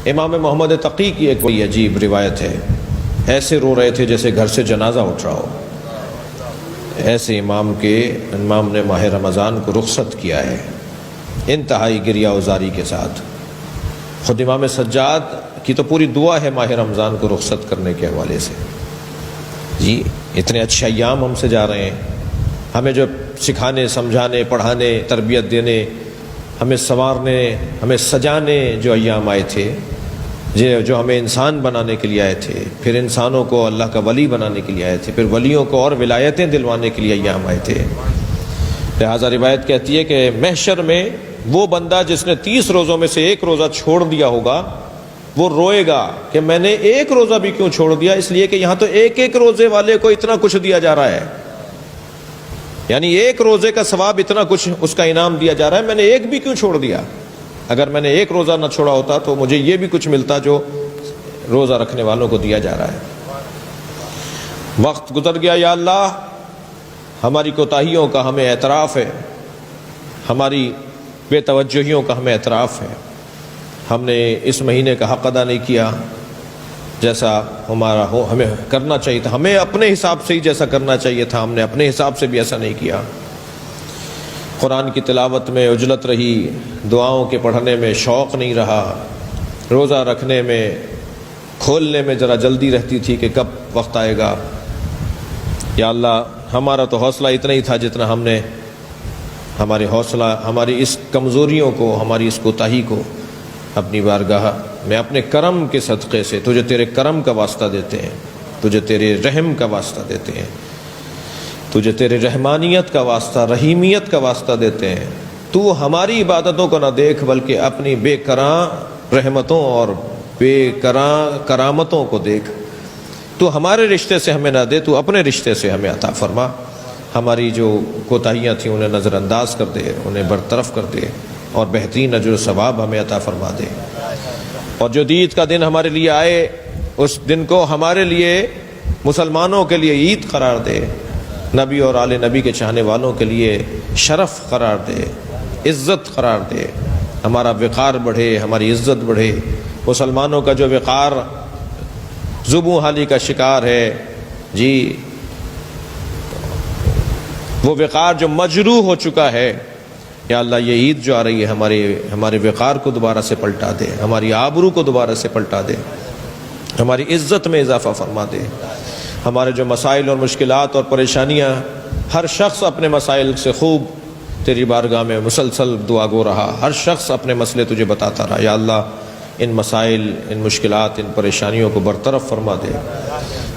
امام محمد تقی کی ایک بڑی عجیب روایت ہے، ایسے رو رہے تھے جیسے گھر سے جنازہ اٹھ رہا ہو، ایسے امام نے ماہ رمضان کو رخصت کیا ہے انتہائی گریہ وزاری کے ساتھ۔ خود امام سجاد کی تو پوری دعا ہے ماہ رمضان کو رخصت کرنے کے حوالے سے۔ جی اتنے اچھے ایام ہم سے جا رہے ہیں، ہمیں جو سکھانے، سمجھانے، پڑھانے، تربیت دینے، ہمیں سنوارنے، ہمیں سجانے جو ایام آئے تھے، جو ہمیں انسان بنانے کے لیے آئے تھے، پھر انسانوں کو اللہ کا ولی بنانے کے لیے آئے تھے، پھر ولیوں کو اور ولایتیں دلوانے کے لیے ایام آئے تھے۔ لہٰذا روایت کہتی ہے کہ محشر میں وہ بندہ جس نے 30 روزوں میں سے ایک روزہ چھوڑ دیا ہوگا وہ روئے گا کہ میں نے ایک روزہ بھی کیوں چھوڑ دیا، اس لیے کہ یہاں تو ایک ایک روزے والے کو اتنا کچھ دیا جا رہا ہے، یعنی ایک روزے کا ثواب اتنا کچھ اس کا انعام دیا جا رہا ہے، میں نے ایک بھی کیوں چھوڑ دیا؟ اگر میں نے ایک روزہ نہ چھوڑا ہوتا تو مجھے یہ بھی کچھ ملتا جو روزہ رکھنے والوں کو دیا جا رہا ہے۔ وقت گزر گیا، یا اللہ ہماری کوتاہیوں کا ہمیں اعتراف ہے، ہماری بے توجہیوں کا ہمیں اعتراف ہے، ہم نے اس مہینے کا حق ادا نہیں کیا جیسا ہمارا ہو ہمیں کرنا چاہیے تھا، ہمیں اپنے حساب سے ہی جیسا کرنا چاہیے تھا ہم نے اپنے حساب سے بھی ایسا نہیں کیا۔ قرآن کی تلاوت میں عجلت رہی، دعاؤں کے پڑھنے میں شوق نہیں رہا، روزہ رکھنے میں کھولنے میں ذرا جلدی رہتی تھی کہ کب وقت آئے گا۔ یا اللہ ہمارا تو حوصلہ اتنا ہی تھا جتنا ہم نے ہمارے حوصلہ، ہماری اس کمزوریوں کو، ہماری اس کوتاہی کو اپنی بارگاہ میں اپنے کرم کے صدقے سے تجھے تیرے کرم کا واسطہ دیتے ہیں، تجھے تیرے رحم کا واسطہ دیتے ہیں، تجھے تیرے رحمانیت کا واسطہ، رحیمیت کا واسطہ دیتے ہیں۔ تو ہماری عبادتوں کو نہ دیکھ بلکہ اپنی بے کراں رحمتوں اور بے کراں کرامتوں کو دیکھ۔ تو ہمارے رشتے سے ہمیں نہ دے، تو اپنے رشتے سے ہمیں عطا فرما۔ ہماری جو کوتاہیاں تھیں انہیں نظر انداز کر دے، انہیں برطرف کر دے، اور بہترین اجر و ثواب ہمیں عطا فرما دے۔ اور جو عید کا دن ہمارے لیے آئے اس دن کو ہمارے لیے، مسلمانوں کے لیے عید قرار دے، نبی اور آل نبی کے چاہنے والوں کے لیے شرف قرار دے، عزت قرار دے، ہمارا وقار بڑھے، ہماری عزت بڑھے۔ مسلمانوں کا جو وقار زبوں حالی کا شکار ہے، جی وہ وقار جو مجروح ہو چکا ہے، یا اللہ یہ عید جو آ رہی ہے ہمارے وقار کو دوبارہ سے پلٹا دے، ہماری آبرو کو دوبارہ سے پلٹا دے، ہماری عزت میں اضافہ فرما دے۔ ہمارے جو مسائل اور مشکلات اور پریشانیاں، ہر شخص اپنے مسائل سے خوب تیری بارگاہ میں مسلسل دعا گو رہا، ہر شخص اپنے مسئلے تجھے بتاتا رہا۔ یا اللہ ان مسائل، ان مشکلات، ان پریشانیوں کو برطرف فرما دے۔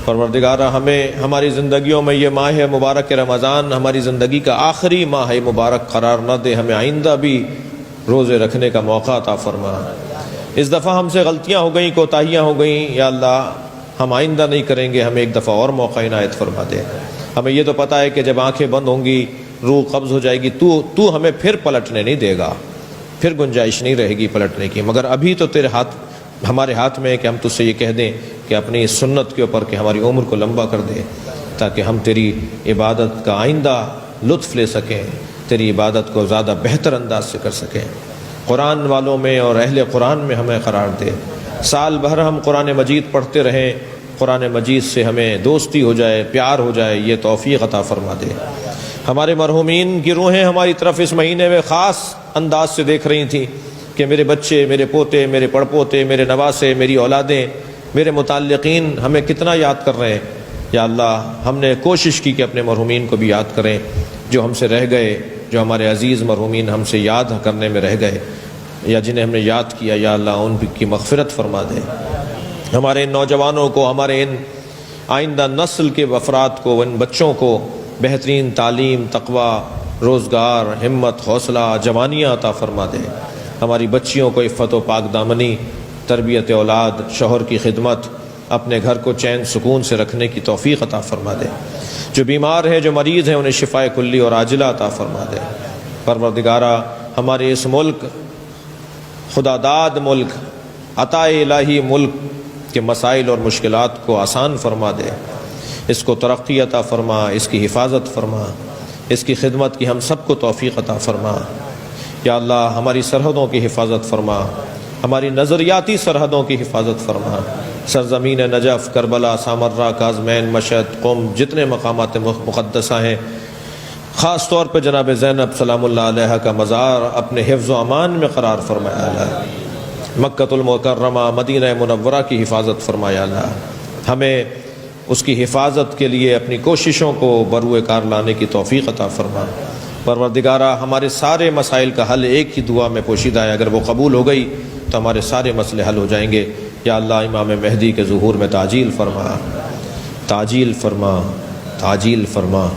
پروردگارہ ہمیں ہماری زندگیوں میں یہ ماہ مبارک رمضان ہماری زندگی کا آخری ماہ مبارک قرار نہ دے، ہمیں آئندہ بھی روزے رکھنے کا موقع عطا فرما۔ اس دفعہ ہم سے غلطیاں ہو گئیں، کوتاہیاں ہو گئیں، یا اللہ ہم آئندہ نہیں کریں گے، ہمیں ایک دفعہ اور موقع عنایت فرما دے۔ ہمیں یہ تو پتہ ہے کہ جب آنکھیں بند ہوں گی، روح قبض ہو جائے گی، تو ہمیں پھر پلٹنے نہیں دے گا، پھر گنجائش نہیں رہے گی پلٹنے کی، مگر ابھی تو ہمارے ہاتھ میں ہے کہ ہم تجھ سے یہ کہہ دیں کہ اپنی اس سنت کے اوپر کہ ہماری عمر کو لمبا کر دے، تاکہ ہم تیری عبادت کا آئندہ لطف لے سکیں، تیری عبادت کو زیادہ بہتر انداز سے کر سکیں۔ قرآن والوں میں اور اہل قرآن میں ہمیں قرار دے، سال بھر ہم قرآن مجید پڑھتے رہیں، قرآن مجید سے ہمیں دوستی ہو جائے، پیار ہو جائے، یہ توفیق عطا فرما دے۔ ہمارے مرحومین کی روحیں ہماری طرف اس مہینے میں خاص انداز سے دیکھ رہی تھیں کہ میرے بچے، میرے پوتے، میرے پڑپوتے، میرے نواسے، میری اولادیں، میرے متعلقین ہمیں کتنا یاد کر رہے ہیں۔ یا اللہ ہم نے کوشش کی کہ اپنے مرحومین کو بھی یاد کریں، جو ہم سے رہ گئے، جو ہمارے عزیز مرحومین ہم سے یاد کرنے میں رہ گئے یا جنہیں ہم نے یاد کیا، یا اللہ ان کی مغفرت فرما دے۔ ہمارے ان نوجوانوں کو، ہمارے ان آئندہ نسل کے افراد کو، ان بچوں کو بہترین تعلیم، تقوی، روزگار، ہمت، حوصلہ، جوانیاں عطا فرما دے۔ ہماری بچیوں کو عفت و پاک دامنی، تربیت اولاد، شوہر کی خدمت، اپنے گھر کو چین سکون سے رکھنے کی توفیق عطا فرما دے۔ جو بیمار ہیں، جو مریض ہیں، انہیں شفاء کلی اور عاجلہ عطا فرما دے۔ پروردگارہ ہمارے اس ملک، خدا داد ملک، عطا الہی ملک کے مسائل اور مشکلات کو آسان فرما دے، اس کو ترقی عطا فرما، اس کی حفاظت فرما، اس کی خدمت کی ہم سب کو توفیق عطا فرما۔ یا اللہ ہماری سرحدوں کی حفاظت فرما، ہماری نظریاتی سرحدوں کی حفاظت فرما۔ سرزمین نجف، کربلا، سامرہ، کاظمین، مشہد، قم، جتنے مقامات مقدسہ ہیں، خاص طور پہ جناب زینب سلام اللہ علیہ کا مزار اپنے حفظ و امان میں قرار فرمایا اللہ۔ مکۃ المکرمہ، مدینہ منورہ کی حفاظت فرمایا اللہ۔ ہمیں اس کی حفاظت کے لیے اپنی کوششوں کو بروئے کار لانے کی توفیق عطا فرما۔ پروردگارہ، ہمارے سارے مسائل کا حل ایک ہی دعا میں پوشیدہ ہے، اگر وہ قبول ہو گئی تو ہمارے سارے مسئلے حل ہو جائیں گے۔ یا اللہ، امام مہدی کے ظہور میں تعجیل فرما، تعجیل فرما، تعجیل فرما۔